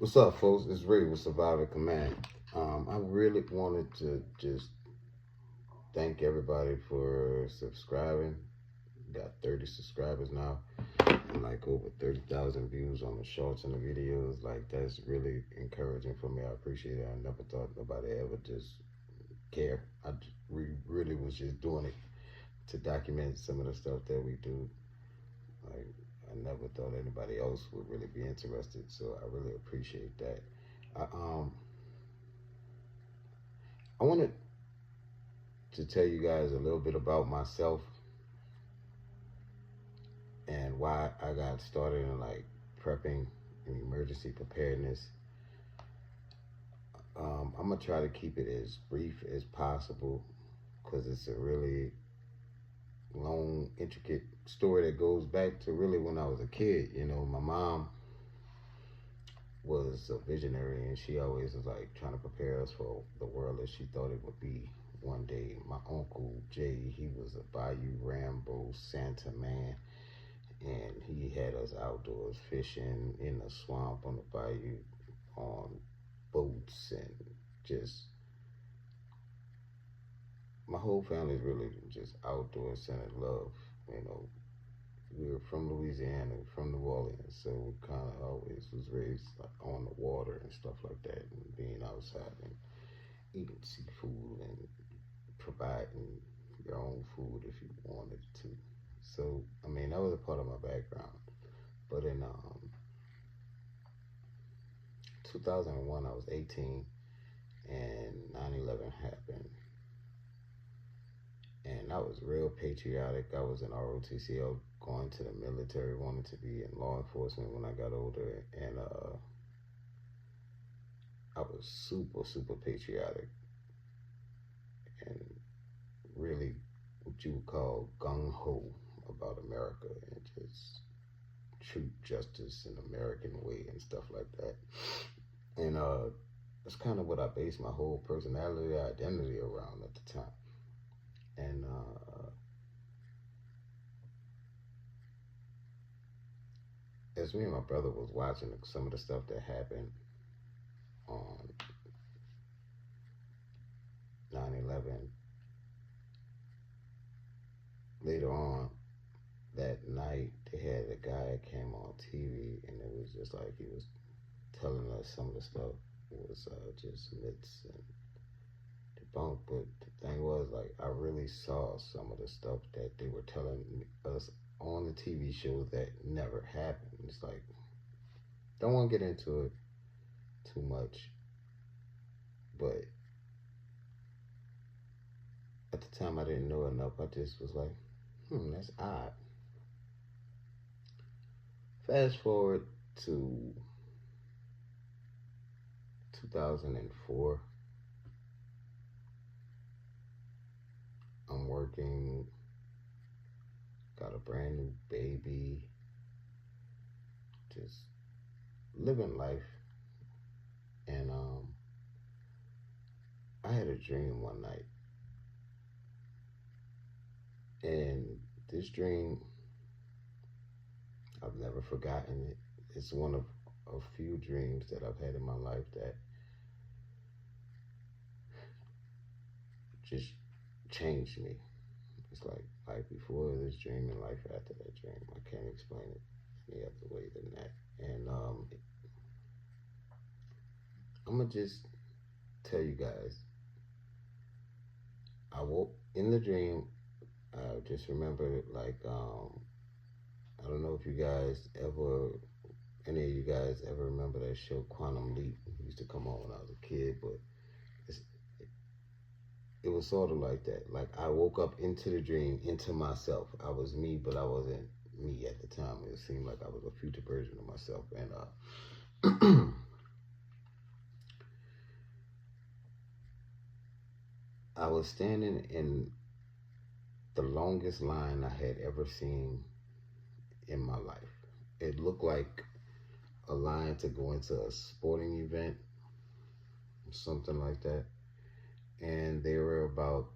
What's up, folks? It's Ray with Survivor Command. I really wanted to just thank everybody for subscribing. Got 30 subscribers now, and like over 30,000 views on the shorts and the videos. Like, that's really encouraging for me. I appreciate it. I never thought nobody ever just care. We really was just doing it to document some of the stuff that we do. Like, I never thought anybody else would really be interested, so I really appreciate that. I, um, I wanted to tell you guys a little bit about myself and why I got started in like prepping and emergency preparedness. I'm gonna try to keep it as brief as possible because it's a really long, intricate story that goes back to really when I was a kid. You know, my mom was a visionary and she always was like trying to prepare us for the world as she thought it would be one day. My uncle Jay, he was a Bayou Rambo Santa man, and he had us outdoors fishing in the swamp on the bayou on boats, and just my whole family's really just outdoor centered love. You know, we were from Louisiana, from New Orleans, so we kind of always was raised like on the water and stuff like that, and being outside and eating seafood and providing your own food if you wanted to. So, I mean, that was a part of my background. But in 2001, I was 18, and 9/11 happened. And I was real patriotic. I was in ROTC, going to the military, wanted to be in law enforcement when I got older. And I was super, super patriotic and really what you would call gung-ho about America and just truth, justice, and American way and stuff like that. And that's kind of what I based my whole personality, identity around at the time. And as me and my brother was watching some of the stuff that happened on 9/11, later on that night, they had a guy that came on TV, and it was just like he was telling us some of the stuff was just myths and debunked. But the thing was, like, I really saw some of the stuff that they were telling us on the TV shows that never happened. It's like, don't want to get into it too much, but at the time I didn't know enough. I just was like, that's odd. Fast forward to 2004. I'm working, got a brand new baby, just living life. And I had a dream one night. And this dream, I've never forgotten it. It's one of a few dreams that I've had in my life that just changed me. It's like life before this dream and life after that dream. I can't explain it any other way than that. And I'm gonna just tell you guys, I woke in the dream. I just remember like I don't know if you guys ever, any of you guys ever remember that show Quantum Leap? It used to come on when I was a kid, but it was sort of like that. Like, I woke up into the dream, into myself. I was me, but I wasn't me at the time. It seemed like I was a future version of myself. And I was standing in the longest line I had ever seen in my life. It looked like a line to go into a sporting event, something like that. And there were about,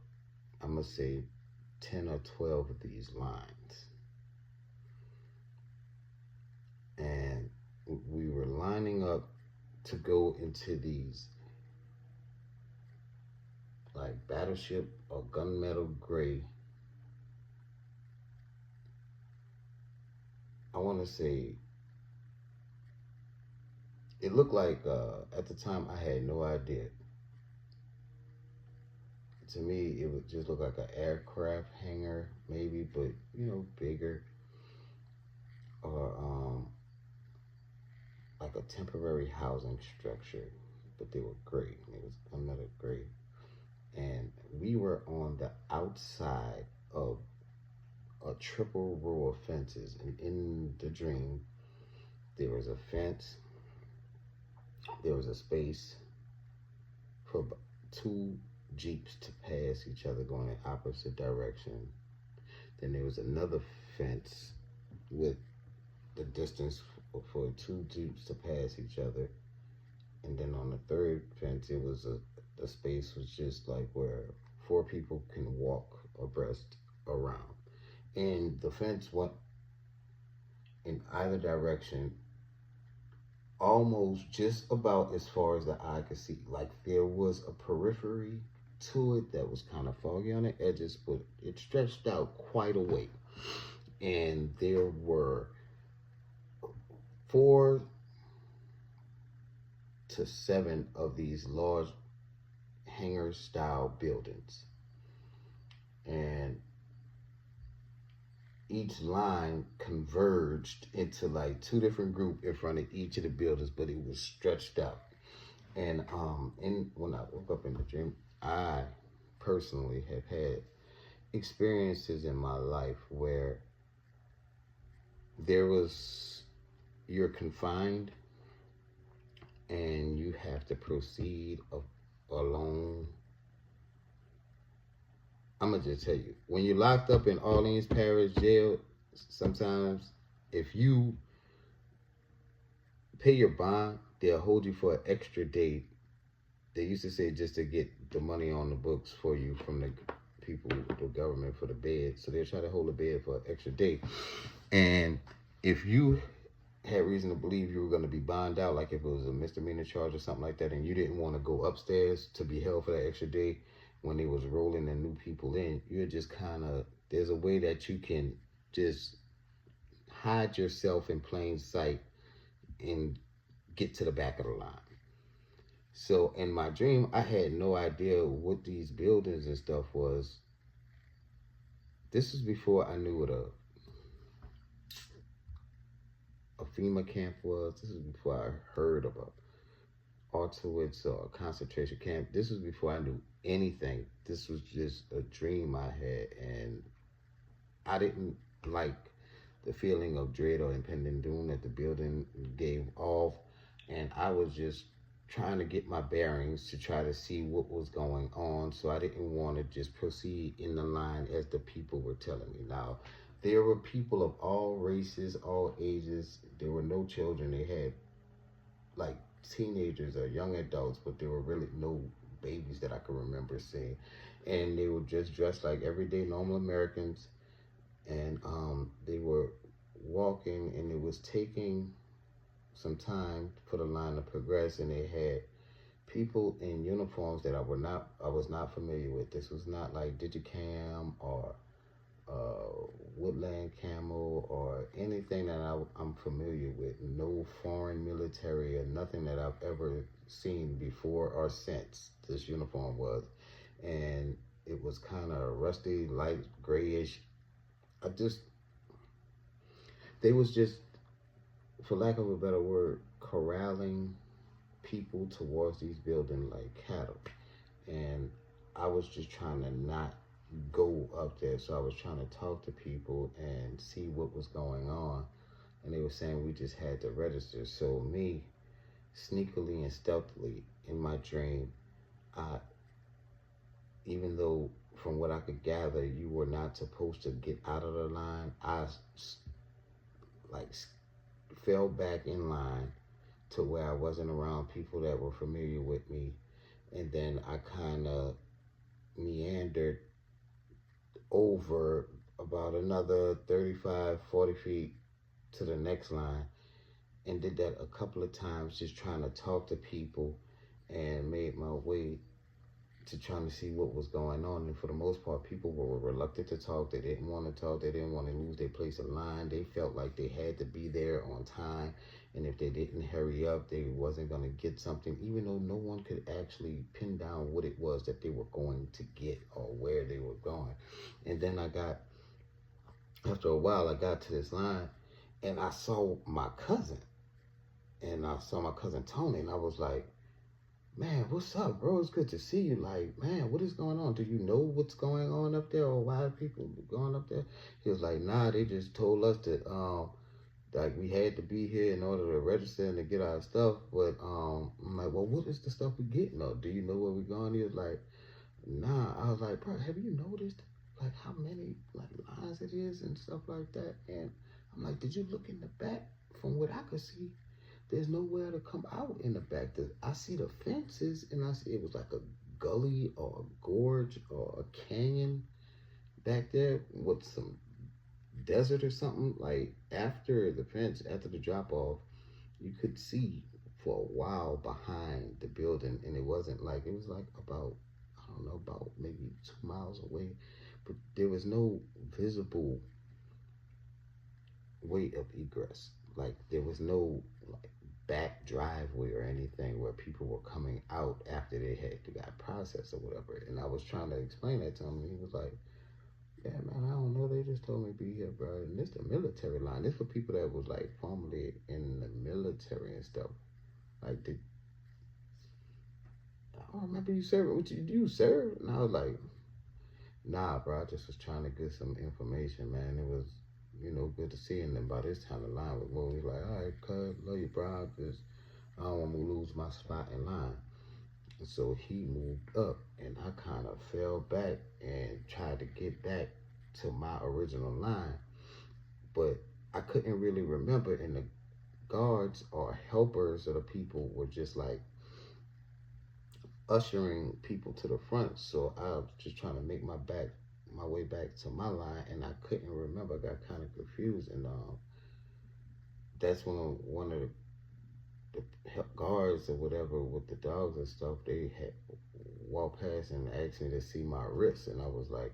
I'm gonna say, 10 or 12 of these lines. And we were lining up to go into these like battleship or gunmetal gray. I want to say it looked like at the time I had no idea. To me, it would just look like an aircraft hangar, maybe, but bigger, or like a temporary housing structure. But they were gray. It was gunmetal gray, and we were on the outside of a triple row of fences, and in the dream, there was a fence, there was a space for two Jeeps to pass each other going in opposite direction. Then there was another fence with the distance for two Jeeps to pass each other. And then on the third fence, it was the space was just like where four people can walk abreast around. And the fence went in either direction, almost just about as far as the eye could see. Like there was a periphery to it that was kind of foggy on the edges, but it stretched out quite a way. And there were 4 to 7 of these large hangar style buildings. And each line converged into like 2 different groups in front of each of the buildings, but it was stretched out. And when I woke up in the dream, I personally have had experiences in my life where you're confined and you have to proceed alone. I'm gonna just tell you, when you're locked up in Orleans Parish Jail, sometimes if you pay your bond, they'll hold you for an extra day. They used to say just to get the money on the books for you from the people, the government, for the bed. So they'll try to hold the bed for an extra day. And if you had reason to believe you were going to be bonded out, like if it was a misdemeanor charge or something like that, and you didn't want to go upstairs to be held for that extra day when they was rolling the new people in, you're just kind of, there's a way that you can just hide yourself in plain sight and get to the back of the line. So in my dream, I had no idea what these buildings and stuff was. This was before I knew what a FEMA camp was. This is before I heard about Auschwitz or a concentration camp. This was before I knew anything. This was just a dream I had, and I didn't like the feeling of dread or impending doom that the building gave off, and I was just trying to get my bearings to try to see what was going on. So I didn't want to just proceed in the line as the people were telling me. Now, there were people of all races, all ages. There were no children. They had like teenagers or young adults, but there were really no babies that I could remember seeing. And they were just dressed like everyday normal Americans. And they were walking, and it was taking some time for the line to progress, and they had people in uniforms that I was not familiar with. This was not like Digicam or Woodland Camo or anything that I'm familiar with. No foreign military or nothing that I've ever seen before or since this uniform was. And it was kind of rusty, light grayish. They was just, for lack of a better word, corralling people towards these buildings like cattle. And I was just trying to not go up there. So I was trying to talk to people and see what was going on. And they were saying we just had to register. So me, sneakily and stealthily in my dream, even though from what I could gather, you were not supposed to get out of the line, I like fell back in line to where I wasn't around people that were familiar with me. And then I kind of meandered over about another 35, 40 feet to the next line. and did that a couple of times, just trying to talk to people, and made my way to trying to see what was going on. And for the most part, people were reluctant to talk. They didn't want to talk. They didn't want to lose their place in line. They felt like they had to be there on time. And if they didn't hurry up, they wasn't going to get something, even though no one could actually pin down what it was that they were going to get or where they were going. And then after a while, I got to this line and I saw my cousin. And I saw my cousin Tony, and I was like, man, what's up, bro? It's good to see you. Like, man, what is going on? Do you know what's going on up there, or why are people going up there? He was like, nah, they just told us that like we had to be here in order to register and to get our stuff. But I'm like, well, what is the stuff we getting? Or do you know where we're going? He was like, nah. I was like, bro, have you noticed like how many like lines it is and stuff like that? And I'm like, did you look in the back? From what I could see, there's nowhere to come out in the back. I see the fences, and I see it was like a gully or a gorge or a canyon back there with some desert or something. Like after the fence, after the drop off, you could see for a while behind the building, and it was like about, I don't know, about maybe 2 miles away, but there was no visible way of egress. Like there was no like back driveway or anything where people were coming out after they got processed or whatever. And I was trying to explain that to him, and he was like, yeah, man, I don't know. They just told me to be here, bro. And this the military line. This for people that was like formerly in the military and stuff. Like, I don't remember you serving. What you do, sir? And I was like, nah, bro. I just was trying to get some information, man. It was, good to see him. And by this time, the line was moving. He's like, all right, cuz, love you, bro. Because I don't want to lose my spot in line. And so he moved up, and I kind of fell back and tried to get back to my original line. But I couldn't really remember, and the guards or helpers of the people were just like ushering people to the front. So I was just trying to make my way back to my line, and I couldn't remember. I got kind of confused, and that's when one of the guards or whatever with the dogs and stuff, they had walked past and asked me to see my wrist, and I was like,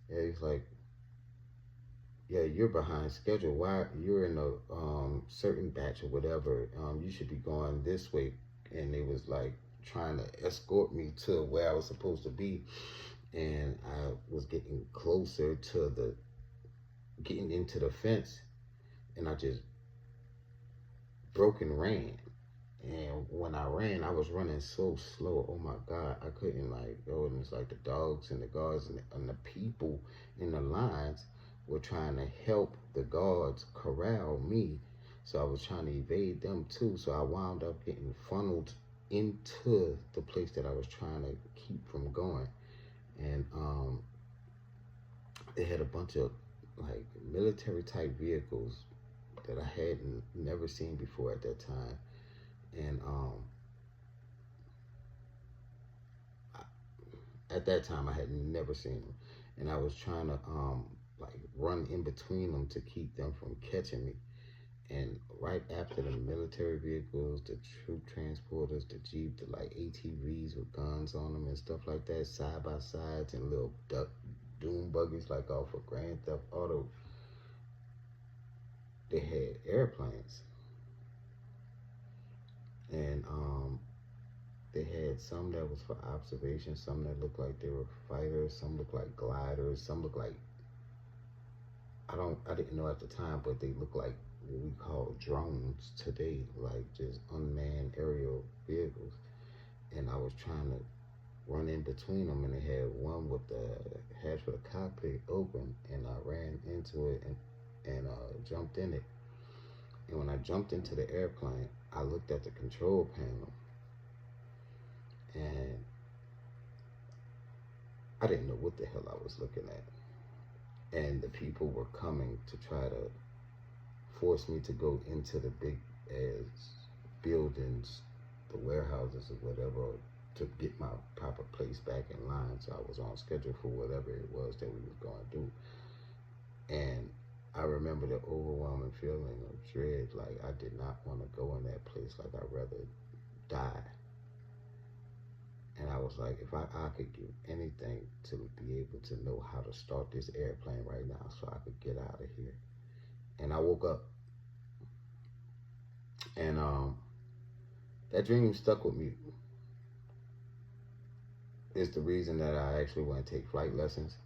yeah, he's like, yeah, you're behind schedule. Why you're in a certain batch or whatever? You should be going this way. And they was like trying to escort me to where I was supposed to be, and I was getting closer to getting into the fence, and I just broke and ran. And when I ran, I was running so slow. Oh my God, I couldn't and it's like the dogs and the guards and the people in the lines were trying to help the guards corral me. So I was trying to evade them too. So I wound up getting funneled into the place that I was trying to keep from going. And they had a bunch of like military type vehicles that I had never seen before at that time. And at that time I had never seen them, and I was trying to like run in between them to keep them from catching me. And right after the military vehicles, the troop transporters, the Jeep, the like ATVs with guns on them and stuff like that, side by sides and little doom buggies like off of Grand Theft Auto, they had airplanes. And they had some that was for observation, some that looked like they were fighters, some looked like gliders, some looked like, I didn't know at the time, but they looked like what we call drones today, like just unmanned aerial vehicles. And I was trying to run in between them, and they had one with the hatch for the cockpit open, and I ran into it and jumped in it. And when I jumped into the airplane, I looked at the control panel, and I didn't know what the hell I was looking at. And the people were coming to try to force me to go into the big ass buildings, the warehouses or whatever, to get my proper place back in line. So I was on schedule for whatever it was that we was going to do. And I remember the overwhelming feeling of dread. Like I did not want to go in that place. Like I'd rather die. And I was like, if I could give anything to be able to know how to start this airplane right now so I could get out of here. And I woke up. And that dream stuck with me. It's the reason that I actually went to take flight lessons.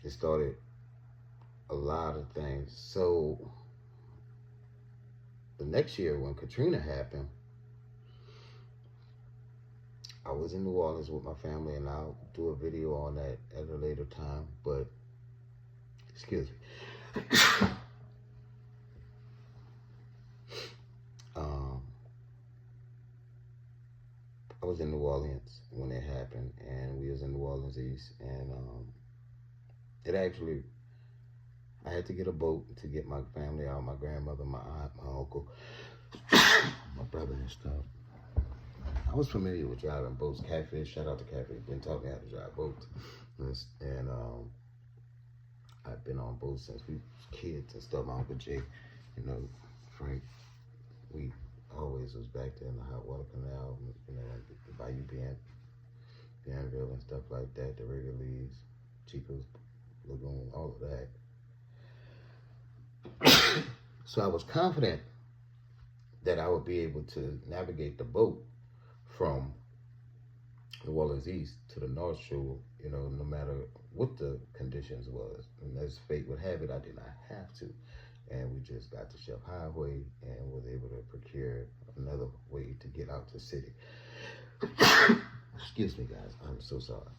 It started a lot of things. So the next year when Katrina happened, I was in New Orleans with my family, and I'll do a video on that at a later time. But, excuse me. I was in New Orleans when it happened, and we was in New Orleans East, and it actually, I had to get a boat to get my family out, my grandmother, my aunt, my uncle, my brother and stuff. I was familiar with driving boats. Catfish, shout out to Catfish, been taught me how to drive boats. And I've been on boats since we was kids and stuff. My Uncle Jay, Frank, we always was back there in the hot water canal, the Bayou Bienville and stuff like that, the Wrigley's, Chico's Lagoon, all of that. So I was confident that I would be able to navigate the boat from New Orleans East to the North Shore, no matter what the conditions was. And as fate would have it, I did not have to. And we just got to Chef Highway and was able to procure another way to get out to the city. Excuse me, guys. I'm so sorry.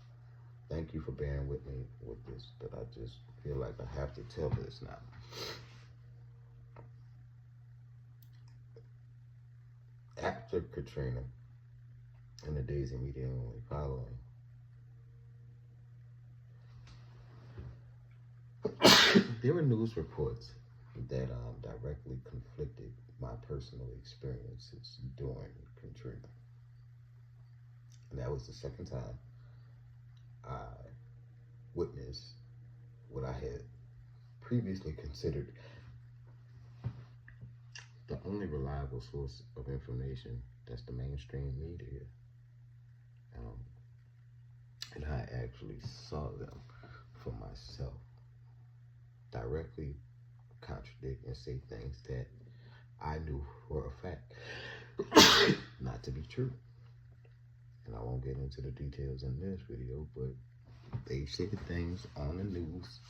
Thank you for bearing with me with this, but I just feel like I have to tell this now. After Katrina and the days immediately following, there were news reports that directly conflicted my personal experiences during Katrina. And that was the second time I witnessed what I had previously considered the only reliable source of information, that's the mainstream media. And I actually saw them for myself directly contradict and say things that I knew for a fact not to be true. And I won't get into the details in this video, but they said things on the news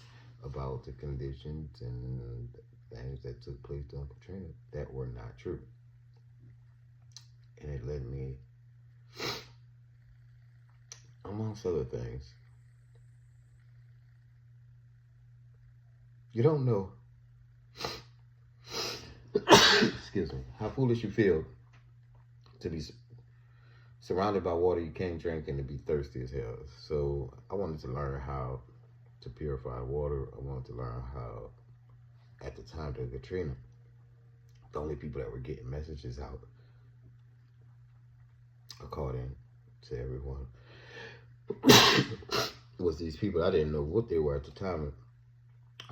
about the conditions and things that took place during Katrina that were not true. And it led me, amongst other things, you don't know, excuse me, how foolish you feel to be surrounded by water you can't drink and to be thirsty as hell. So I wanted to learn how to purify water. I wanted to learn how, at the time of Katrina, the only people that were getting messages out, according to everyone, was these people. I didn't know what they were at the time,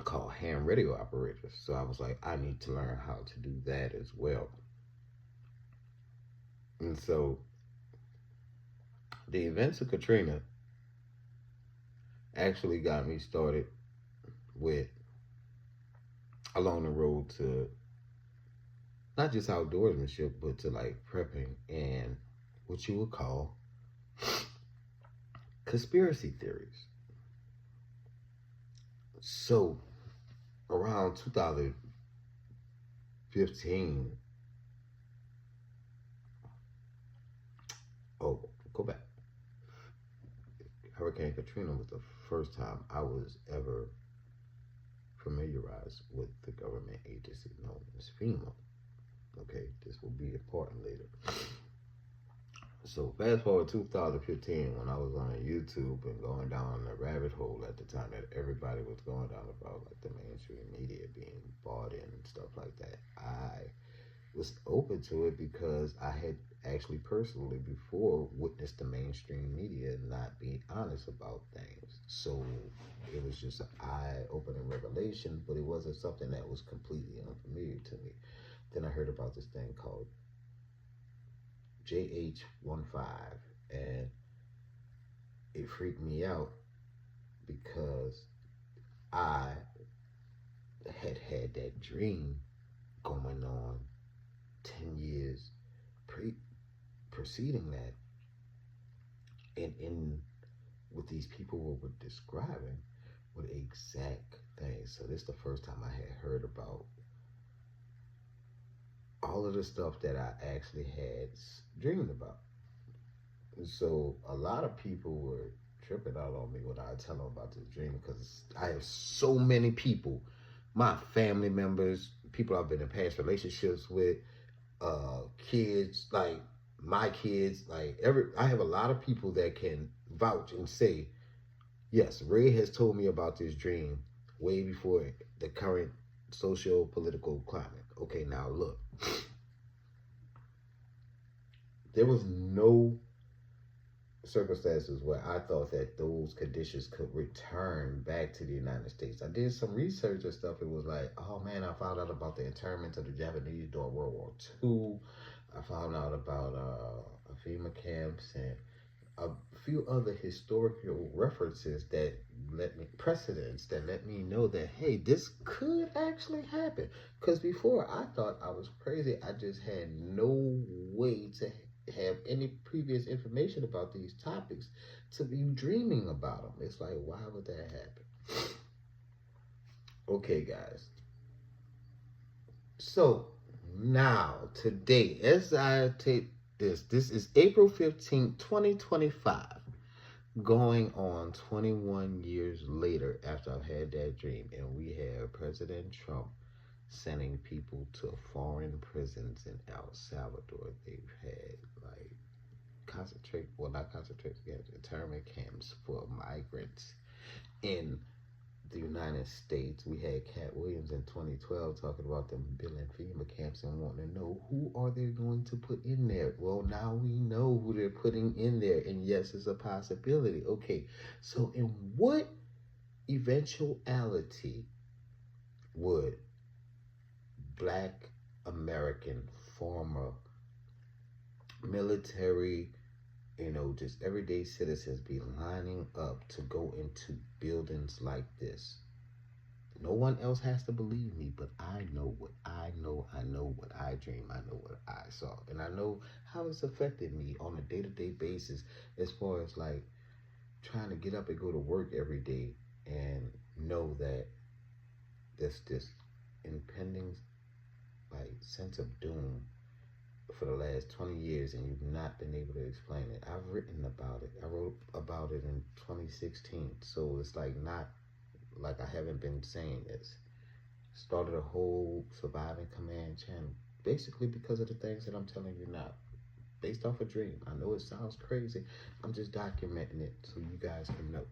called ham radio operators. So I was like, I need to learn how to do that as well. And so the events of Katrina actually got me started with along the road to not just outdoorsmanship, but to like prepping and what you would call conspiracy theories. So around 2015, go back. Hurricane Katrina was the first time I was ever familiarized with the government agency known as FEMA. Okay, this will be important later. So fast forward 2015, when I was on YouTube and going down the rabbit hole at the time that everybody was going down about like the mainstream media being bought in and stuff like that, I was open to it because I had actually personally before witnessed the mainstream media not being honest about things. So it was just an eye-opening revelation, but it wasn't something that was completely unfamiliar to me. Then I heard about this thing called JH15, and it freaked me out because I had that dream going on 10 years preceding that, and in what these people were describing were the exact things. So this is the first time I had heard about all of the stuff that I actually had dreamed about. So a lot of people were tripping out on me when I tell them about this dream, because I have so many people, my family members, people I've been in past relationships with, kids, like my kids, like I have a lot of people that can vouch and say, yes, Ray has told me about this dream way before the current socio-political climate. Okay, now look, there was no circumstances where I thought that those conditions could return back to the United States. I did some research and stuff. It was like, oh man, I found out about the internment of the Japanese during World War II. I found out about FEMA camps and a few other historical references that precedents that let me know that, hey, this could actually happen. Because before I thought I was crazy. I just had no way to have any previous information about these topics to be dreaming about them. It's like, why would that happen? Okay, guys. So now, today, as I take this is April 15th, 2025, going on 21 years later after I've had that dream, and we have President Trump sending people to foreign prisons in El Salvador. They've had like not concentrate camps, internment camps for migrants in the United States. We had Cat Williams in 2012 talking about them building FEMA camps and wanting to know who are they going to put in there. Well, now we know who they're putting in there, and yes, it's a possibility. Okay, so in what eventuality would Black American former military, just everyday citizens be lining up to go into buildings like this? No one else has to believe me, but I know what I know. I know what I dream. I know what I saw. And I know how it's affected me on a day-to-day basis, as far as like trying to get up and go to work every day and know that there's this impending like sense of doom for the last 20 years, and you've not been able to explain it. I've written about it. I wrote about it in 2016. So it's like not like I haven't been saying this. Started a whole Surviving Command channel basically because of the things that I'm telling you now. Based off a dream. I know it sounds crazy. I'm just documenting it so you guys can know.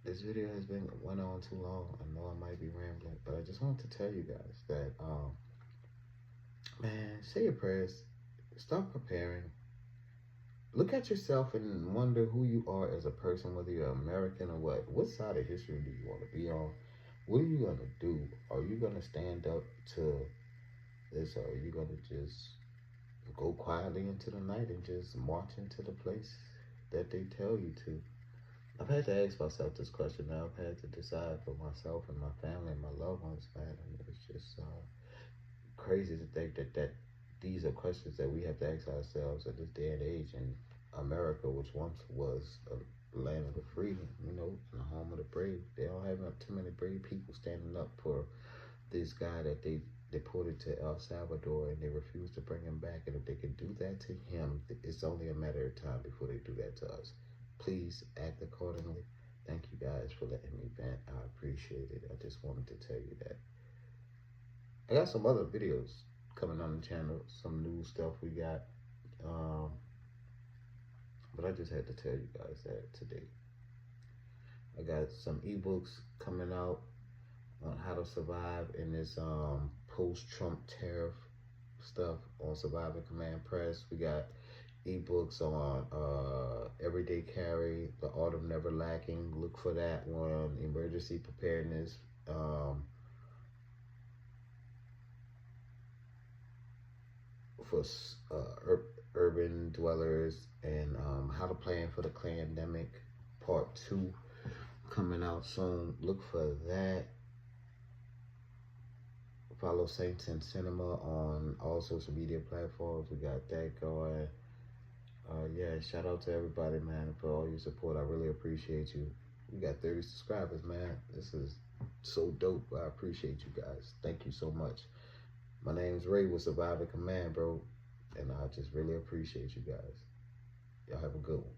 This video has went on too long. I know I might be rambling, but I just wanted to tell you guys that man, say your prayers. Start preparing. Look at yourself and wonder who you are as a person, whether you're American or what. What side of history do you want to be on? What are you going to do? Are you going to stand up to this, or are you going to just go quietly into the night and just march into the place that they tell you to? I've had to ask myself this question now. I've had to decide for myself and my family and my loved ones, man. And it's just crazy to think that these are questions that we have to ask ourselves at this day and age in America, which once was a land of the free, and the home of the brave. They don't have too many brave people standing up for this guy that they deported to El Salvador, and they refuse to bring him back. And if they can do that to him, it's only a matter of time before they do that to us. Please act accordingly. Thank you guys for letting me vent. I appreciate it. I just wanted to tell you that. I got some other videos coming on the channel, some new stuff we got. But I just had to tell you guys that today. I got some ebooks coming out on how to survive in this post-Trump tariff stuff on Surviving Command Press. We got ebooks on everyday carry, the art of never lacking. Look for that one. Emergency preparedness. For urban dwellers, and how to plan for the pandemic, part 2, coming out soon. Look for that. Follow Saints in Cinema on all social media platforms. We got that going. Yeah, shout out to everybody, man, for all your support. I really appreciate you. We got 30 subscribers, man. This is so dope. I appreciate you guys. Thank you so much. My name's Ray with Surviving Command, bro. And I just really appreciate you guys. Y'all have a good one.